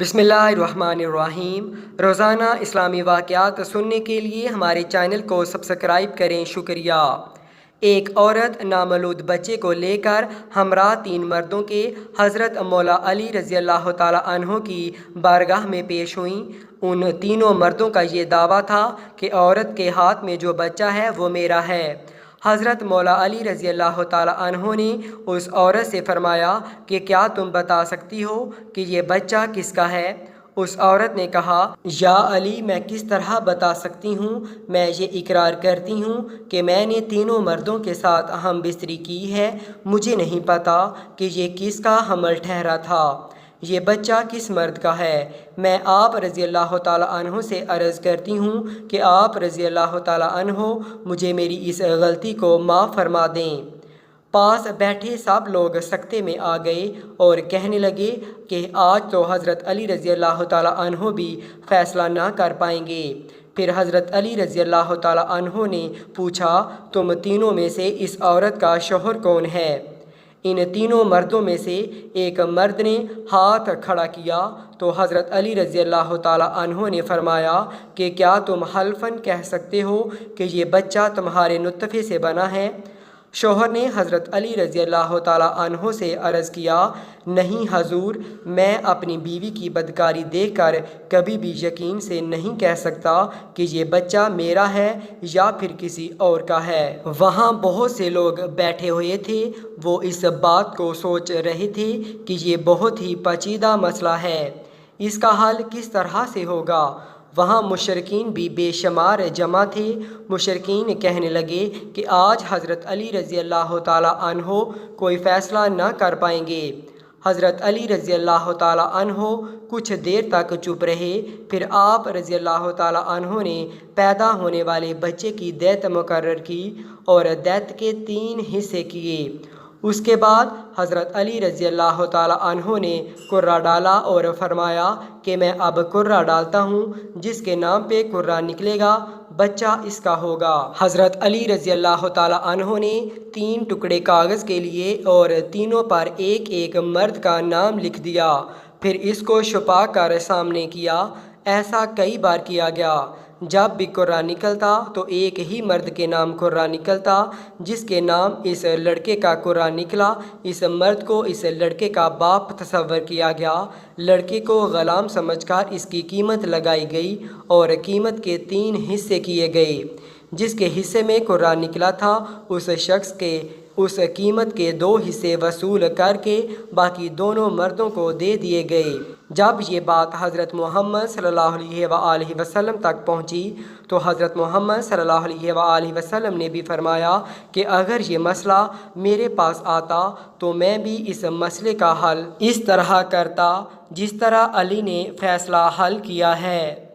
बिस्मिल्लाहिर्रहमानिर्रहीम। रोज़ाना इस्लामी वाक़यात सुनने के लिए हमारे चैनल को सब्सक्राइब करें, शुक्रिया। एक औरत नामौलूद बच्चे को लेकर हमरा 3 मर्दों के हज़रत मौला अली रज़ी अल्लाह ताला अन्हो की बारगाह में पेश हुई। उन तीनों मर्दों का ये दावा था कि औरत के हाथ में जो बच्चा है वो मेरा है। हज़रत मौला अली रज़ी अल्लाह ताला अन्हो ने उस औरत से फ़रमाया कि क्या तुम बता सकती हो कि ये बच्चा किसका है? उस औरत ने कहा, या अली, मैं किस तरह बता सकती हूँ। मैं ये इकरार करती हूँ कि मैंने तीनों मर्दों के साथ हम बिस्तरी की है। मुझे नहीं पता कि ये किसका हमल ठहरा था। ये बच्चा किस मर्द का है। मैं आप रज़ी अल्लाह ताला अन्हो से अर्ज़ करती हूँ कि आप रज़ी अल्लाह ताला अन्हो मुझे मेरी इस गलती को माफ़ फरमा दें। पास बैठे सब लोग सकते में आ गए और कहने लगे कि आज तो हज़रत अली रज़ी अल्लाह ताला अन्हो भी फ़ैसला ना कर पाएंगे। फिर हज़रत अली रज़ी अल्लाह ताला अन्हो ने पूछा, तुम तीनों में से इस औरत का शौहर कौन है? इन तीनों मर्दों में से एक मर्द ने हाथ खड़ा किया तो हज़रत अली रज़ी अल्लाह ताला अन्हो ने फ़रमाया कि क्या तुम हल्फ़न कह सकते हो कि ये बच्चा तुम्हारे नुत्फ़े से बना है? शौहर ने हज़रत अली रज़ी अल्लाह ताला अन्हो से अर्ज़ किया, नहीं हजूर, मैं अपनी बीवी की बदकारी देखकर कभी भी यकीन से नहीं कह सकता कि ये बच्चा मेरा है या फिर किसी और का है। वहाँ बहुत से लोग बैठे हुए थे। वो इस बात को सोच रहे थे कि ये बहुत ही पेचीदा मसला है, इसका हल किस तरह से होगा। वहाँ मुशरिकीन भी बेशुमार जमा थे। मुशरिकीन कहने लगे कि आज हज़रत अली रज़ी अल्लाह ताला अन्हो कोई फ़ैसला न कर पाएंगे। हज़रत अली रज़ी अल्लाह ताला अन्हो कुछ देर तक चुप रहे। फिर आप रज़ी अल्लाह ताला अन्हो ने पैदा होने वाले बच्चे की दैत मुकर्रर की और दैत के 3 हिस्से किए। उसके बाद हज़रत अली रज़ी अल्लाह ताला अन्हो ने कुर्रा डाला और फरमाया कि मैं अब कुर्रा डालता हूँ, जिसके नाम पे कुर्रा निकलेगा बच्चा इसका होगा। हज़रत अली रज़ी अल्लाह ताला अन्हो ने 3 टुकड़े कागज़ के लिए और तीनों पर एक एक मर्द का नाम लिख दिया। फिर इसको छुपा कर सामने किया। ऐसा कई बार किया गया। जब भी कुर्रा निकलता तो एक ही मर्द के नाम कुर्रा निकलता। जिसके नाम इस लड़के का कुर्रा निकला, इस मर्द को इस लड़के का बाप तस्वर किया गया। लड़के को ग़ुलाम समझकर इसकी कीमत लगाई गई और कीमत के 3 हिस्से किए गए। जिसके हिस्से में कुर्रा निकला था उस शख्स के उस कीमत के 2 हिस्से वसूल करके बाकी दोनों मर्दों को दे दिए गए। जब ये बात हज़रत मोहम्मद सल्लल्लाहु अलैहि वसल्लम तक पहुँची तो हज़रत मोहम्मद सल्लल्लाहु अलैहि वसल्लम ने भी फरमाया कि अगर ये मसला मेरे पास आता तो मैं भी इस मसले का हल इस तरह करता जिस तरह अली ने फ़ैसला हल किया है।